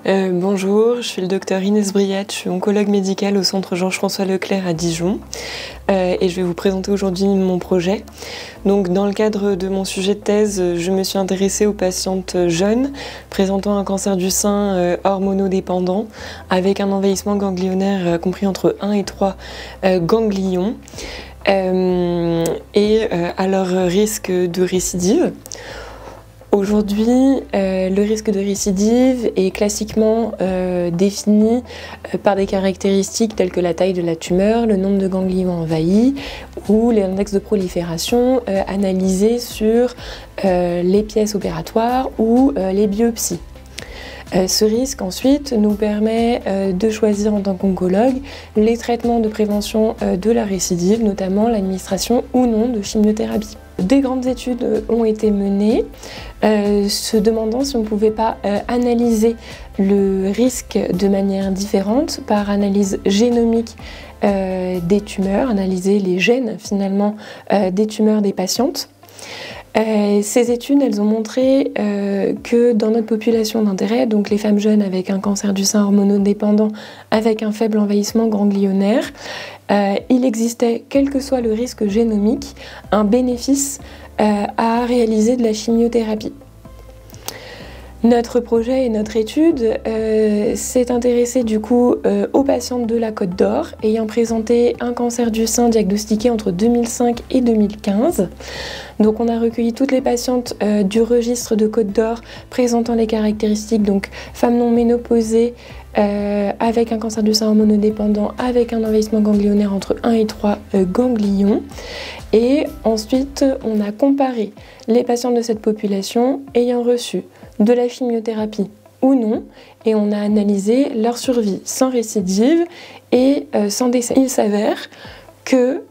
Bonjour, je suis le docteur Inès Briat, je suis oncologue médicale au centre Georges-François Leclerc à Dijon et je vais vous présenter aujourd'hui mon projet. Donc, dans le cadre de mon sujet de thèse, je me suis intéressée aux patientes jeunes présentant un cancer du sein hormonodépendant avec un envahissement ganglionnaire compris entre 1 et 3 ganglions et à leur risque de récidive. Aujourd'hui, le risque de récidive est classiquement défini par des caractéristiques telles que la taille de la tumeur, le nombre de ganglions envahis ou l'index de prolifération analysé sur les pièces opératoires ou les biopsies. Ce risque ensuite nous permet de choisir en tant qu'oncologue les traitements de prévention de la récidive, notamment l'administration ou non de chimiothérapie. Des grandes études ont été menées se demandant si on ne pouvait pas analyser le risque de manière différente par analyse génomique des tumeurs, analyser les gènes finalement des tumeurs des patientes. Ces études, elles ont montré que dans notre population d'intérêt, donc les femmes jeunes avec un cancer du sein hormonodépendant avec un faible envahissement ganglionnaire, il existait, quel que soit le risque génomique, un bénéfice à réaliser de la chimiothérapie. Notre projet et notre étude s'est intéressé du coup aux patientes de la Côte d'Or ayant présenté un cancer du sein diagnostiqué entre 2005 et 2015. Donc on a recueilli toutes les patientes du registre de Côte d'Or présentant les caractéristiques, donc femmes non ménopausées avec un cancer du sein hormonodépendant avec un envahissement ganglionnaire entre 1 et 3 ganglions. Et ensuite on a comparé les patientes de cette population ayant reçu de la chimiothérapie ou non, et on a analysé leur survie sans récidive et sans décès. Il s'avère que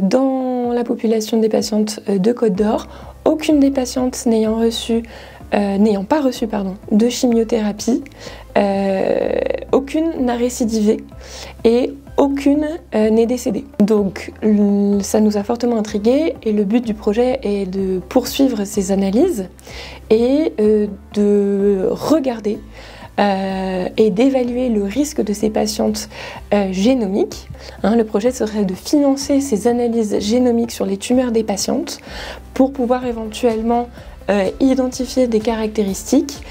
dans la population des patientes de Côte d'Or, aucune des patientes n'ayant pas reçu de chimiothérapie, aucune n'a récidivé et aucune n'est décédée. Donc ça nous a fortement intrigués et le but du projet est de poursuivre ces analyses et de regarder et d'évaluer le risque de ces patientes génomiques. Le projet serait de financer ces analyses génomiques sur les tumeurs des patientes pour pouvoir éventuellement identifier des caractéristiques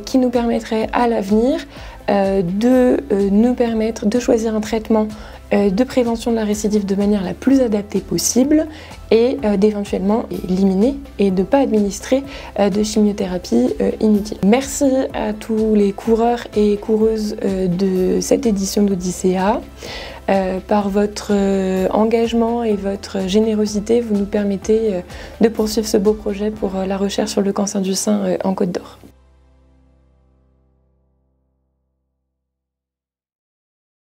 qui nous permettraient à l'avenir de nous permettre de choisir un traitement de prévention de la récidive de manière la plus adaptée possible et d'éventuellement éliminer et de ne pas administrer de chimiothérapie inutile. Merci à tous les coureurs et coureuses de cette édition d'Odyssea. Par votre engagement et votre générosité, vous nous permettez de poursuivre ce beau projet pour la recherche sur le cancer du sein en Côte d'Or.